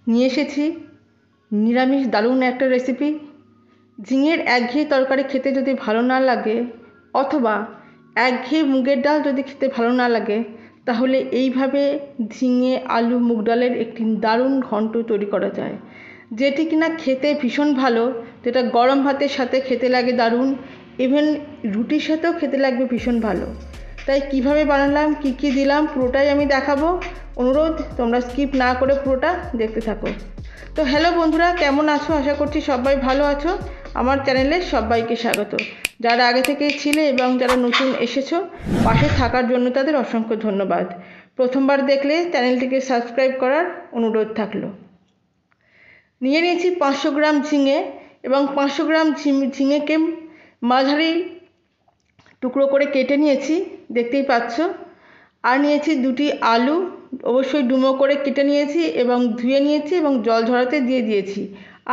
নিয়ে এসেছি নিরামিষ দারুণ একটা রেসিপি। ঝিঙের একঘেয়ে তরকারি খেতে যদি ভালো না লাগে, অথবা একঘেয়ে মুগের ডাল যদি খেতে ভালো না লাগে, তাহলে এইভাবে ঝিঙে আলু মুগ ডালের একটি দারুণ ঘন্ট তৈরি করা যায়, যেটি কিনা খেতে ভীষণ ভালো, যেটা গরম ভাতের সাথে খেতে লাগে দারুণ, ইভেন রুটির সাথেও খেতে লাগবে ভীষণ ভালো। তাই কিভাবে বানালাম, কি কি দিলাম, পুরোটাই আমি দেখাবো। অনুরোধ তোমরা স্কিপ না করে পুরোটা দেখতে থাকো। তো হ্যালো বন্ধুরা, কেমন আছো? আশা করছি সবাই ভালো আছো। আমার চ্যানেলে সবাইকে স্বাগত। যারা আগে থেকেই ছিলে এবং যারা নতুন এসেছো, পাশে থাকার জন্য তাদের অসংখ্য ধন্যবাদ। প্রথমবার দেখলে চ্যানেলটিকে সাবস্ক্রাইব করার অনুরোধ থাকলো। নিয়ে নিয়েছি 500 গ্রাম ঝিঙে, এবং 500 গ্রাম ঝিঙেকে মাঝারি টুকরো করে কেটে নিয়েছি, দেখতেই পাচ্ছ। আর নিয়েছি 2টি আলু, অবশ্যই ডুমো করে কেটে নিয়েছি এবং ধুয়ে নিয়েছি এবং জল ঝরাতে দিয়ে দিয়েছি।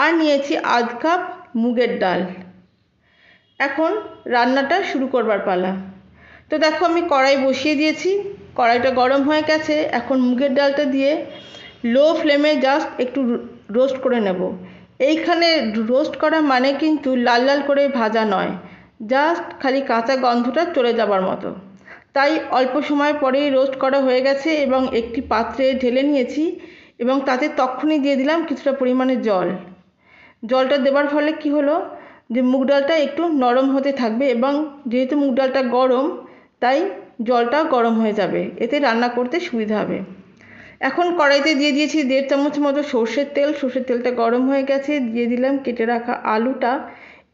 আর নিয়েছি আধ কাপ মুগের ডাল। এখন রান্নাটা শুরু করবার পালা। তো দেখো, আমি কড়াই বসিয়ে দিয়েছি, কড়াইটা গরম হয়ে গেছে। এখন মুগের ডালটা দিয়ে লো ফ্লেমে জাস্ট একটু রোস্ট করে নেব। এইখানে রোস্ট করা মানে কিন্তু লাল লাল করে ভাজা নয়, জাস্ট খালি কাঁচা গন্ধটা চলে যাবার মতো। তাই অল্প সময় পরেই রোস্ট করা হয়ে গেছে এবং একটি পাত্রে ঢেলে নিয়েছি, এবং তাতে তখনই দিয়ে দিলাম কিছুটা পরিমাণে জল। জলটা দেওয়ার ফলে কি হলো, যে মুগ ডালটা একটু নরম হতে থাকবে, এবং যেহেতু মুগ ডালটা গরম, তাই জলটা গরম হয়ে যাবে, এতে রান্না করতে সুবিধা হবে। এখন কড়াইতে দিয়ে দিয়েছি 1.5 চামচ মতো সর্ষের তেল। সর্ষের তেলটা গরম হয়ে গেছে, দিয়ে দিলাম কেটে রাখা আলুটা,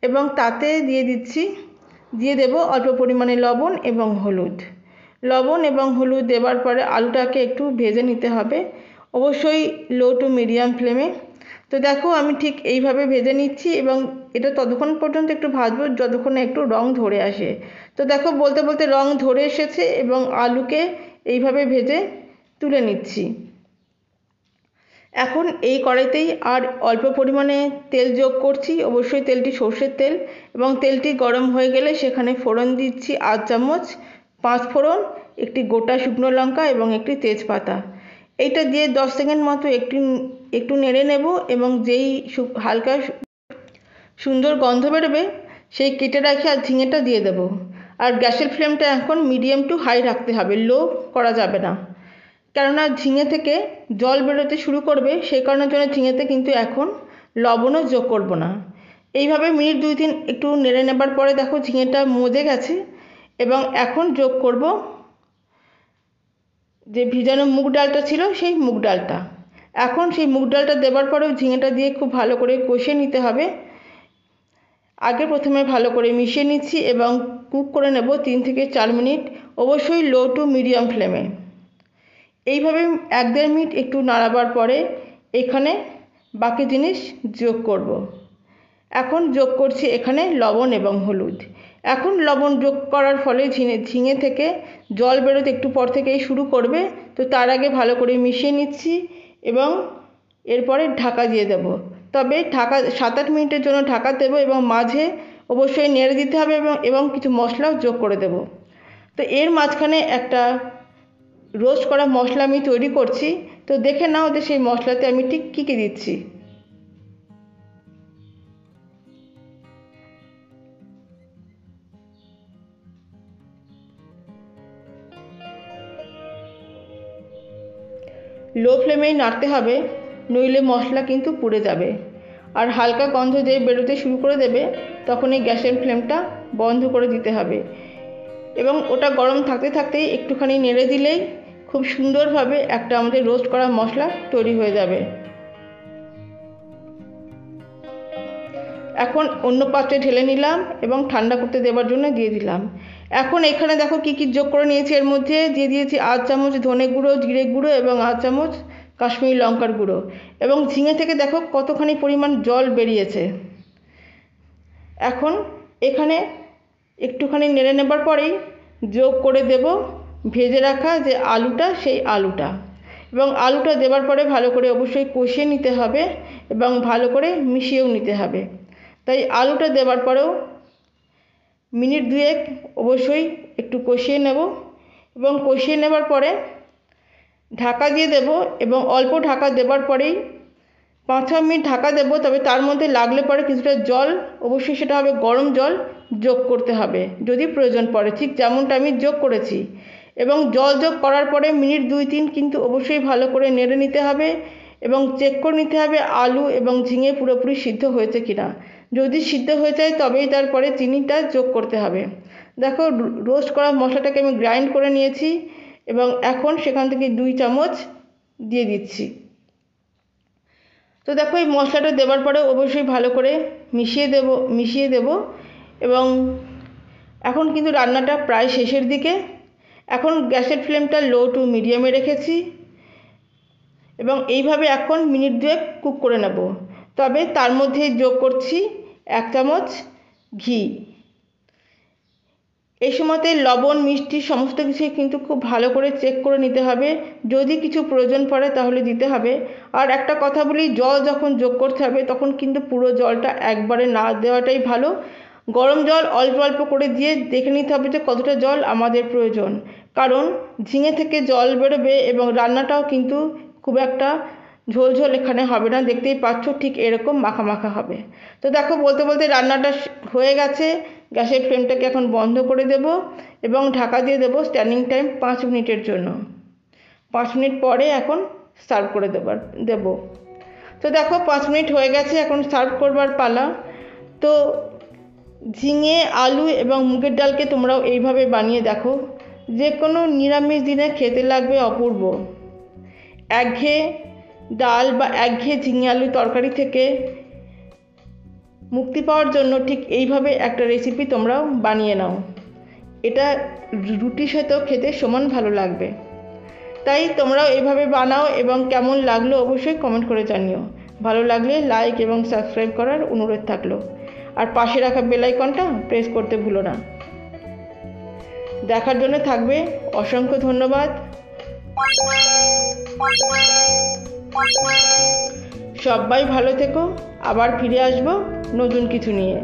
এবং তাতে দিয়ে দেব অল্প পরিমাণে লবণ এবং হলুদ। লবণ এবং হলুদ দেওয়ার পরে আলুটাকে একটু ভেজে নিতে হবে, অবশ্যই লো টু মিডিয়াম ফ্লেমে। তো দেখো, আমি ঠিক এইভাবে ভেজে নিচ্ছি, এবং এটা ততক্ষণ পর্যন্ত একটু ভাজবো যতক্ষণ একটু রং ধরে আসে। তো দেখো, বলতে বলতে রং ধরে এসেছে, এবং আলুকে এইভাবে ভেজে তুলে নিচ্ছি। এখন এই কড়াইতেই আর অল্প পরিমাণে তেল যোগ করছি, অবশ্যই তেলটি সর্ষের তেল, এবং তেলটি গরম হয়ে গেলে সেখানে ফোড়ন দিচ্ছি আধ চামচ 5 ফোড়ন, একটি গোটা শুকনো লঙ্কা এবং একটি তেজপাতা। এইটা দিয়ে 10 সেকেন্ড মতো একটু নেড়ে নেব, এবং যেই হালকা সুন্দর গন্ধ বেরোবে, সেই কেটে রাখি আর ঝিঙেটা দিয়ে দেব। আর গ্যাসের ফ্লেমটা এখন মিডিয়াম টু হাই রাখতে হবে, লো করা যাবে না, কেননা ঝিঙে থেকে জল বেরোতে শুরু করবে, সেই কারণের জন্য ঝিঙেতে কিন্তু এখন লবণও যোগ করব না। এইভাবে মিনিট 2-3 একটু নেড়ে নেবার পরে দেখো ঝিঙেটা মজে গেছে, এবং এখন যোগ করব যে ভিজানো মুগ ডালটা ছিল, সেই মুগ ডালটা। এখন সেই মুগ ডালটা দেওয়ার পরেও ঝিঙেটা দিয়ে খুব ভালো করে কষিয়ে নিতে হবে। আগে প্রথমে ভালো করে মিশিয়ে নিচ্ছি এবং কুক করে নেব 3 থেকে 4 মিনিট, অবশ্যই লো টু মিডিয়াম ফ্লেমে। এইভাবে 1-1.5 মিনিট একটু নাড়াবার পরে এখানে বাকি জিনিস যোগ করব। এখন যোগ করছি এখানে লবণ এবং হলুদ। এখন লবণ যোগ করার ফলে ঝিঙে থেকে জল বেরোতে একটু পর থেকেই শুরু করবে, তো তার আগে ভালো করে মিশিয়ে নিচ্ছি, এবং এরপরে ঢাকা দিয়ে দেব। তবে 7-8 মিনিটের জন্য ঢাকা দেবো, এবং মাঝে অবশ্যই নেড়ে দিতে হবে, এবং কিছু মশলাও যোগ করে দেব। তো এর মাঝখানে একটা রোস্ট করা মশলা আমি তৈরি করছি, তো দেখে নাও যে সেই মশলাতে আমি ঠিক কী কী দিচ্ছি। লো ফ্লেমেই নাড়তে হবে, নইলে মশলা কিন্তু পুড়ে যাবে। আর হালকা গন্ধ যেই বেরোতে শুরু করে দেবে, তখনই গ্যাসের ফ্লেমটা বন্ধ করে দিতে হবে, এবং ওটা গরম থাকতে থাকতেই একটুখানি নেড়ে দিলেই খুব সুন্দরভাবে একটা আমাদের রোস্ট করা মশলা তৈরি হয়ে যাবে। এখন অন্য পাত্রে ঢেলে নিলাম এবং ঠান্ডা করতে দেওয়ার জন্য দিয়ে দিলাম। এখন এখানে দেখো কি কি যোগ করে নিয়েছি। এর মধ্যে দিয়ে দিয়েছি আধ চামচ ধনে গুঁড়ো, জিরে গুঁড়ো, এবং আধ চামচ কাশ্মীরি লঙ্কার গুঁড়ো, এবং ঝিঙে থেকে দেখো কতখানি পরিমাণ জল বেরিয়েছে। এখন এখানে একটুখানি নেড়ে নেবার পরেই যোগ করে দেব ভেজে রাখা যে আলুটা, সেই আলুটা, এবং আলুটা দেওয়ার পরে ভালো করে অবশ্যই কষিয়ে নিতে হবে এবং ভালো করে মিশিয়েও নিতে হবে। তাই আলুটা দেওয়ার পরেও মিনিট 2 অবশ্যই একটু কষিয়ে নেব, এবং কষিয়ে নেবার পরে ঢাকা দিয়ে দেব, এবং অল্প ঢাকা দেওয়ার পরেই 5-6 মিনিট ঢাকা দেবো, তবে তার মধ্যে লাগলে পরে কিছুটা জল, অবশ্যই সেটা হবে গরম জল, যোগ করতে হবে যদি প্রয়োজন পড়ে, ঠিক যেমনটা আমি যোগ করেছি। এবং জল যোগ করার পরে মিনিট 2-3 কিন্তু অবশ্যই ভালো করে নেড়ে নিতে হবে এবং চেক করে নিতে হবে আলু এবং ঝিঙে পুরোপুরি সিদ্ধ হয়েছে কিনা। যদি সিদ্ধ হয়ে যায় তবেই তারপরে চিনিটা যোগ করতে হবে। দেখো, রোস্ট করা মশলাটাকে আমি গ্রাইন্ড করে নিয়েছি এবং এখন সেখান থেকে 2 চামচ দিয়ে দিচ্ছি। তো দেখো, এই মশলাটা দেওয়ার পরে অবশ্যই ভালো করে মিশিয়ে দেব এবং এখন কিন্তু রান্নাটা প্রায় শেষের দিকে। এখন গ্যাসের ফ্লেমটা লো টু মিডিয়ামে রেখেছি এবং এইভাবে এখন মিনিট 2 কুক করে নেব। তবে তার মধ্যে যোগ করছি 1 চামচ ঘি। এই সময়তে লবণ মিষ্টি সমস্ত কিছুই কিন্তু খুব ভালো করে চেক করে নিতে হবে, যদি কিছু প্রয়োজন পড়ে তাহলে দিতে হবে। আর একটা কথা বলি, জল যখন যোগ করতে হবে তখন কিন্তু পুরো জলটা একবারে না দেওয়াটাই ভালো। গরম জল অল্প অল্প করে দিয়ে দেখে নিতে হবে যে কতটা জল আমাদের প্রয়োজন, কারণ ঝিঙে থেকে জল বেরোবে এবং রান্নাটাও কিন্তু খুব একটা ঝোলঝোল এখানে হবে না, দেখতেই পাচ্ছ ঠিক এরকম মাখা মাখা হবে। তো দেখো, বলতে বলতে রান্নাটা হয়ে গেছে। গ্যাসের ফ্লেমটাকে এখন বন্ধ করে দেব এবং ঢাকা দিয়ে দেবো স্ট্যান্ডিং টাইম 5 মিনিটের জন্য। 5 মিনিট পরে এখন সার্ভ করে দেব। তো দেখো, 5 মিনিট হয়ে গেছে, এখন সার্ভ করবার পালা। তো ঝিঙে, আলু এবং মুগের ডালকে তোমরাও এইভাবে বানিয়ে দেখো, যে কোনো নিরামিষ দিনে খেতে লাগবে অপূর্ব। একঘেয়ে ডাল বা একঘেয়ে ঝিঙে আলু তরকারি থেকে মুক্তি পাওয়ার জন্য ঠিক এইভাবে একটা রেসিপি তোমরাও বানিয়ে নাও। এটা রুটির সাথেও খেতে সমান ভালো লাগবে। তাই তোমরাও এইভাবে বানাও এবং কেমন লাগলো অবশ্যই কমেন্ট করে জানিও। ভালো লাগলে লাইক এবং সাবস্ক্রাইব করার অনুরোধ থাকলো, আর পাশে রাখা বেল আইকনটা প্রেস করতে ভুলো না। দেখার জন্য থাকবে অসংখ্য ধন্যবাদ। সবাই ভালো থেকো, আবার ফিরে আসবো নতুন কিছু নিয়ে।